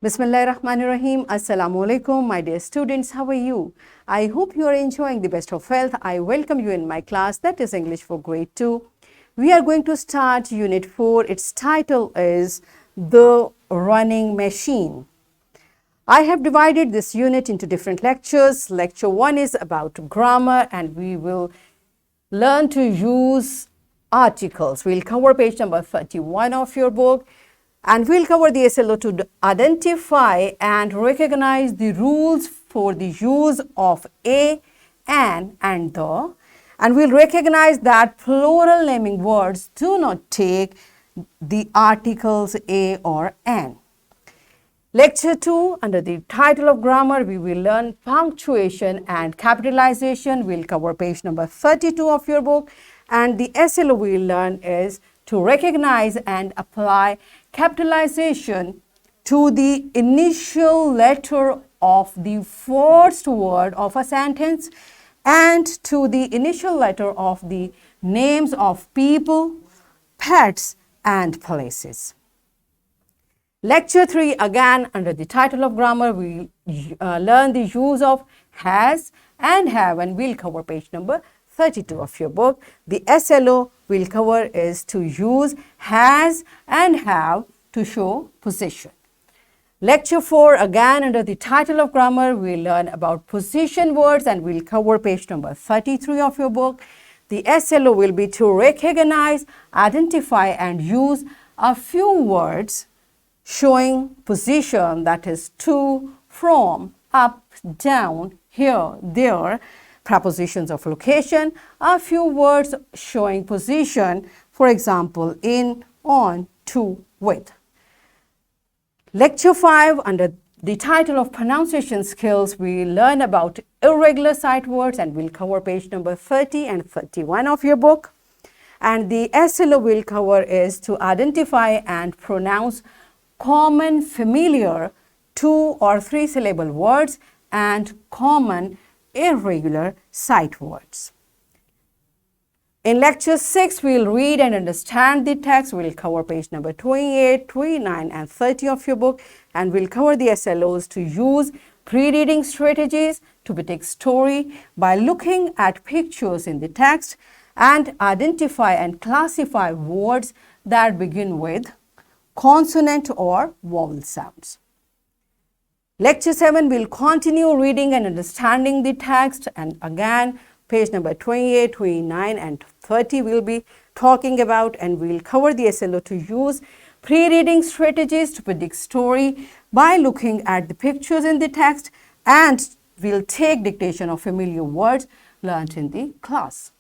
Bismillahirrahmanirrahim. Assalamu alaikum, my dear students. How are you? I hope you are enjoying the best of health. I welcome you in my class, that is English for grade 2. We are going to start Unit 4. Its title is The Running Machine. I have divided this unit into different lectures. Lecture 1 is about grammar, and we will learn to use articles. We'll cover page number 31 of your book. And we'll cover the SLO to identify and recognize the rules for the use of a, an, and the. And we'll recognize that plural naming words do not take the articles a or an. Lecture 2, under the title of grammar, we will learn punctuation and capitalization. We'll cover page number 32 of your book. And the SLO we'll learn is to recognize and apply capitalization to the initial letter of the first word of a sentence and to the initial letter of the names of people, pets, and places. Lecture 3, again under the title of grammar, we learn the use of has and have, and we'll cover page number 32 of your book. The SLO we'll cover is to use has and have to show position. Lecture 4, again under the title of grammar, we'll learn about position words, and we'll cover page number 33 of your book. The SLO will be to recognize, identify, and use a few words showing position, that is to, from, up, down, here, there, prepositions of location, a few words showing position, for example, in, on, to, with. Lecture 5, under the title of pronunciation skills, we learn about irregular sight words, and we'll cover page number 30 and 31 of your book. And the SLO we'll cover is to identify and pronounce common, familiar 2 or 3 syllable words and common irregular sight words. In lecture 6, we'll read and understand the text. We'll cover page number 28, 29, and 30 of your book, and we'll cover the SLOs to use pre-reading strategies to predict story by looking at pictures in the text and identify and classify words that begin with consonant or vowel sounds. Lecture 7, we'll continue reading and understanding the text, and again page number 28, 29, and 30 we'll be talking about, and we'll cover the SLO to use pre-reading strategies to predict story by looking at the pictures in the text, and we'll take dictation of familiar words learnt in the class.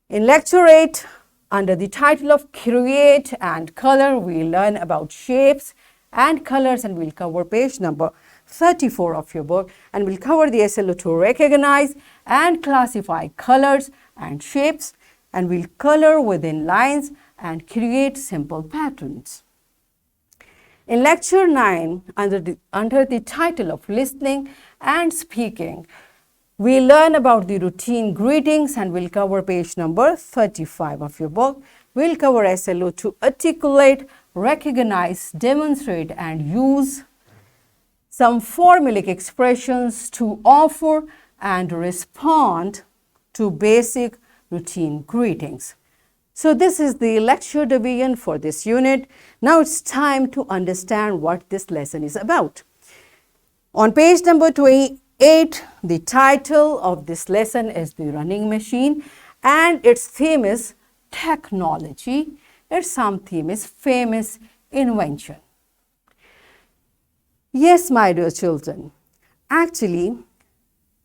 In lecture 8, under the title of create and color, we'll learn about shapes and colors, and we'll cover page number 34 of your book, and we'll cover the SLO to recognize and classify colors and shapes, and we'll color within lines and create simple patterns. In lecture 9, under the title of listening and speaking, we'll learn about the routine greetings, and we'll cover page number 35 of your book. We'll cover SLO to articulate, recognize, demonstrate, and use some formulaic expressions to offer and respond to basic routine greetings. So this is the lecture division for this unit. Now it's time to understand what this lesson is about. On page number 28, the title of this lesson is The Running Machine, and its theme is technology. Its theme is famous invention. Yes, my dear children, actually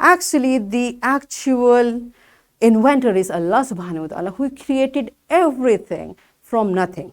Actually, the actual inventor is Allah subhanahu wa ta'ala, who created everything from nothing.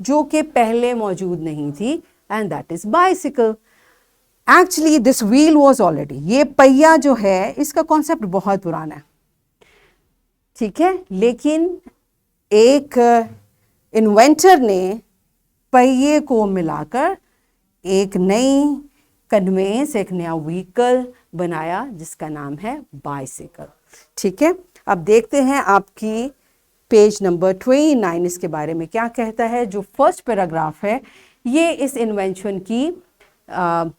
جو کہ پہلے موجود نہیں تھی, and that is bicycle. Actually this wheel was already, یہ پہیا جو ہے اس کا کانسیپٹ بہت پرانا ہے, ٹھیک ہے, لیکن ایک انوینٹر نے پہیے کو ملا کر ایک نئی کنوینس, ایک نیا وہیکل بنایا جس کا نام ہے بائسیکل. ٹھیک ہے, اب دیکھتے ہیں آپ کی پیج نمبر 29 اس کے بارے میں کیا کہتا ہے. جو فرسٹ پیراگراف ہے یہ اس انوینشن کی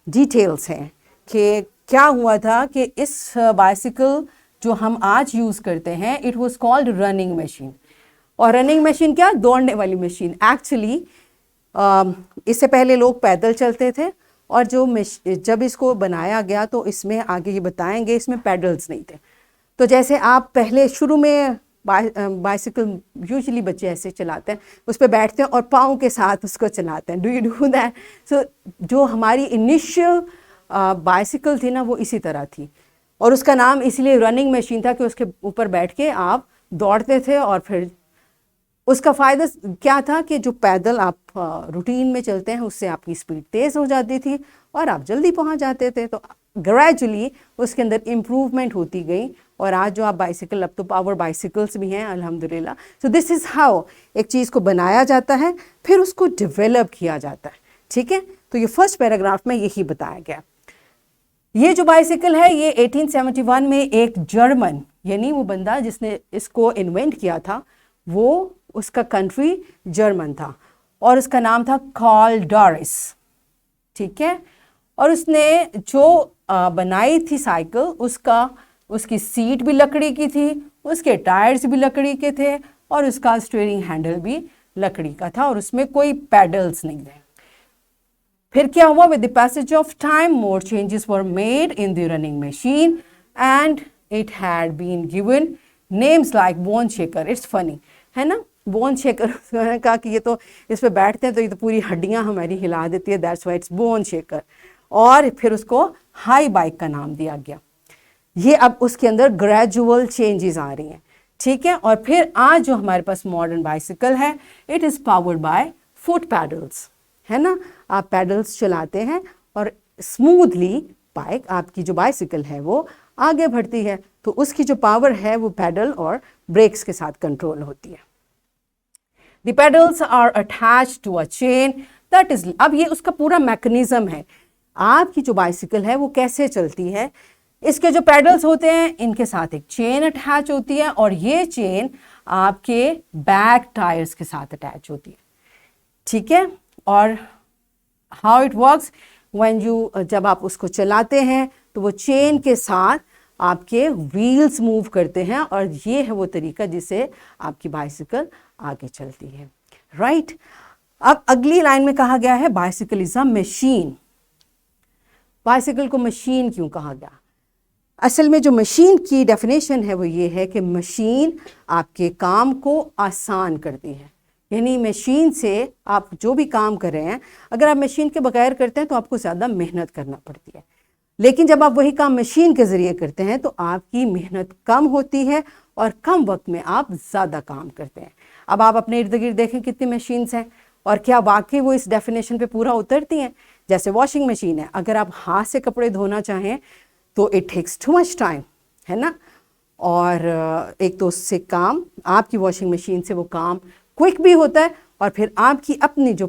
ڈیٹیلز ہیں کہ کیا ہوا تھا کہ اس بائسیکل جو ہم آج یوز کرتے ہیں it was called running machine. اور رننگ مشین کیا, دوڑنے والی مشین. ایکچولی اس سے پہلے لوگ پیدل چلتے تھے, اور جب اس کو بنایا گیا تو اس میں آگے یہ بتائیں گے اس میں پیڈلز نہیں تھے. تو جیسے آپ پہلے شروع میں بائسیکل یوزلی بچے ایسے چلاتے ہیں, اس پہ بیٹھتے ہیں اور پاؤں کے ساتھ اس کو چلاتے ہیں. Do you do that? So جو ہماری انیشیل بائسیکل تھی نا وہ اسی طرح تھی, اور اس کا نام اس لیے رننگ مشین تھا کہ اس کے اوپر بیٹھ کے آپ دوڑتے تھے. اور پھر اس کا فائدہ کیا تھا کہ جو پیدل آپ روٹین میں چلتے ہیں اس سے آپ کی اسپیڈ تیز ہو جاتی تھی اور آپ جلدی پہنچ جاتے تھے. تو گریجولی اس کے اندر امپروومنٹ ہوتی گئی, اور آج جو آپ بائسیکل, اب تو پاور بائسیکلس بھی ہیں الحمدللہ. سو دس از ہاؤ ایک چیز کو بنایا جاتا ہے, پھر اس کو ڈیولپ کیا جاتا ہے. ٹھیک ہے, تو یہ فرسٹ پیراگراف میں یہی بتایا گیا. یہ جو بائسیکل ہے یہ 1871 میں ایک جرمن, یعنی وہ بندہ جس نے اس کو انوینٹ کیا تھا وہ اس کا کنٹری جرمن تھا, اور اس کا نام تھا کارل ڈارس. ٹھیک ہے, اور اس نے جو بنائی تھی سائیکل اس کی سیٹ بھی لکڑی کی تھی, اس کے ٹائرز بھی لکڑی کے تھے, اور اس کا اسٹیئرنگ ہینڈل بھی لکڑی کا تھا, اور اس میں کوئی پیڈلز نہیں تھے. پھر کیا ہوا, with the passage of time more changes were made in the running machine and it had been given names like bone shaker. It's funny ہے نا, بون شیکر. میں نے کہا کہ یہ تو اس پہ بیٹھتے ہیں تو یہ تو پوری ہڈیاں ہماری ہلا دیتی ہے, that's why it's bone shaker. اور پھر اس کو ہائی بائک کا نام دیا گیا. یہ اب اس کے اندر گریجول چینجز آ رہی ہیں. ٹھیک ہے, اور پھر آج جو ہمارے پاس ماڈرن بائسیکل ہے it is powered by foot pedals, ہے نا. آپ پیڈلس چلاتے ہیں اور اسموتھلی بائک, آپ کی جو بائسیکل ہے وہ آگے بڑھتی ہے. تو اس کی جو پاور ہے وہ پیڈل اور بریکس کے ساتھ کنٹرول ہوتی ہے. The pedals are attached to a chain that is, اب یہ اس کا پورا میکنزم ہے. آپ کی جو بائسیکل ہے وہ کیسے چلتی ہے, اس کے جو پیڈلز ہوتے ہیں ان کے ساتھ ایک چین اٹیچ ہوتی ہے, اور یہ چین آپ کے بیک ٹائرز کے ساتھ اٹیچ ہوتی ہے. ٹھیک ہے, اور how it works when you, جب آپ اس کو چلاتے ہیں تو وہ چین کے ساتھ آپ کے ویلز موو کرتے ہیں, اور یہ ہے وہ طریقہ جس سے آپ کی بائسیکل آگے چلتی ہے. رائٹ, اب اگلی لائن میں کہا گیا ہے bicycle is a machine. Bicycle کو مشین کیوں کہا گیا؟ اصل میں جو مشین کی ڈیفینیشن ہے وہ یہ ہے کہ مشین آپ کے کام کو آسان کرتی ہے. یعنی مشین سے آپ جو بھی کام کر رہے ہیں, اگر آپ مشین کے بغیر کرتے ہیں تو آپ کو زیادہ محنت کرنا پڑتی ہے, لیکن جب آپ وہی کام مشین کے ذریعے کرتے ہیں تو آپ کی محنت کم ہوتی ہے اور کم وقت میں آپ زیادہ کام کرتے ہیں. اب آپ اپنے ارد گرد دیکھیں کتنی مشینز ہیں, اور کیا واقعی وہ اس ڈیفینیشن پہ پورا اترتی ہیں. جیسے واشنگ مشین ہے, اگر آپ ہاتھ سے کپڑے دھونا چاہیں تو it takes too much time, ہے نا. اور ایک تو اس سے کام, آپ کی واشنگ مشین سے وہ کام کوئک بھی ہوتا ہے, اور پھر آپ کی اپنی جو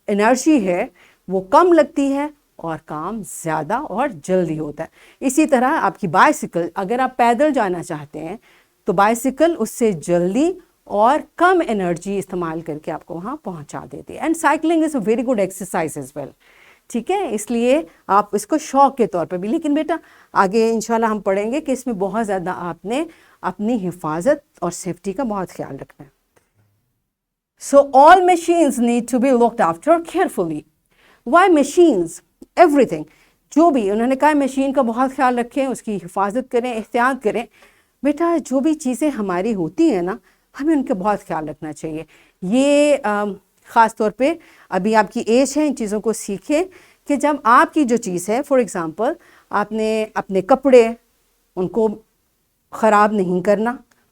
انرجی ہے وہ کم لگتی ہے اور کام زیادہ اور جلدی ہوتا ہے. اسی طرح آپ کی بائسیکل, اگر آپ پیدل جانا چاہتے ہیں تو بائسیکل اس سے جلدی اور کم انرجی استعمال کر کے آپ کو وہاں پہنچا دیتی ہے. And cycling is a very good exercise as well. ٹھیک ہے, اس لیے آپ اس کو شوق کے طور پہ بھی, لیکن بیٹا آگے انشاءاللہ ہم پڑھیں گے کہ اس میں بہت زیادہ آپ نے اپنی حفاظت اور سیفٹی کا بہت خیال رکھنا ہے. So all machines need to be looked after carefully. Why machines? Everything. جو بھی انہوں نے کہا مشین کا بہت خیال رکھیں, اس کی حفاظت کریں, احتیاط کریں. بیٹا جو بھی چیزیں ہماری ہوتی ہیں نا, ہمیں ان کا بہت خیال رکھنا چاہیے. یہ خاص طور پہ ابھی آپ کی ایج ہے, ان چیزوں کو سیکھیں کہ جب آپ کی جو چیز ہے, فار ایگزامپل آپ نے اپنے کپڑے ان کو خراب نہیں کرنا,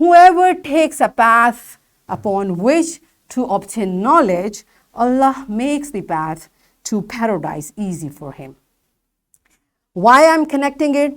whoever takes a path upon which to obtain knowledge, Allah makes the path to paradise easy for him. Why I'm connecting it?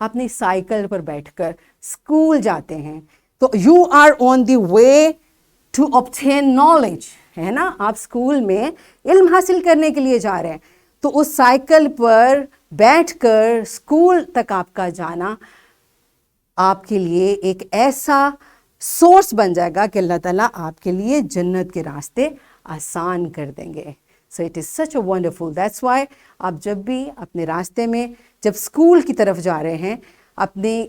اپنی سائیکل پر بیٹھ کر اسکول جاتے ہیں تو you are on the way to obtain knowledge, ہے نا, آپ اسکول میں علم حاصل کرنے کے لیے جا رہے ہیں. تو اس سائیکل پر بیٹھ کر اسکول تک آپ کا جانا آپ کے لیے ایک ایسا سورس بن جائے گا کہ اللہ تعالیٰ آپ کے لیے جنت کے راستے آسان کر دیں گے. So it is such a wonderful. That's why آپ جب بھی اپنے راستے میں جب اسکول کی طرف جا رہے ہیں, اپنے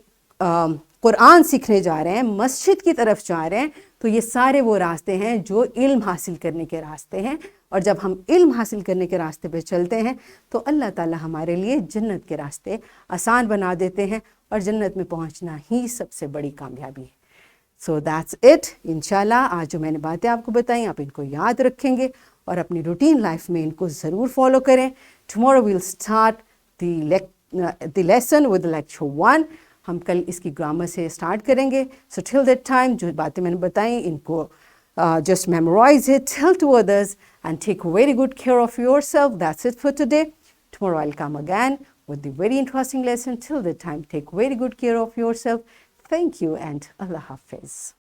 قرآن سیکھنے جا رہے ہیں, مسجد کی طرف جا رہے ہیں, تو یہ سارے وہ راستے ہیں جو علم حاصل کرنے کے راستے ہیں. اور جب ہم علم حاصل کرنے کے راستے پہ چلتے ہیں تو اللہ تعالیٰ ہمارے لیے جنت کے راستے آسان بنا دیتے ہیں, اور جنت میں پہنچنا ہی سب سے بڑی کامیابی ہے. So that's it. انشاءاللہ آج جو میں نے باتیں آپ کو بتائیں آپ ان کو یاد رکھیں گے اور اپنی روٹین لائف میں ان کو ضرور فالو کریں. Tomorrow we'll start the lesson with lecture 1. ہم کل اس کی گرامر سے اسٹارٹ کریں گے. سو ٹل دیٹ ٹائم جو باتیں میں نے بتائیں ان کو just memorize it, tell to others, and take very good care of yourself. That's it for today. Tomorrow I'll come again with the very interesting lesson. Till that time, take very good care of yourself. Thank you and Allah Hafiz.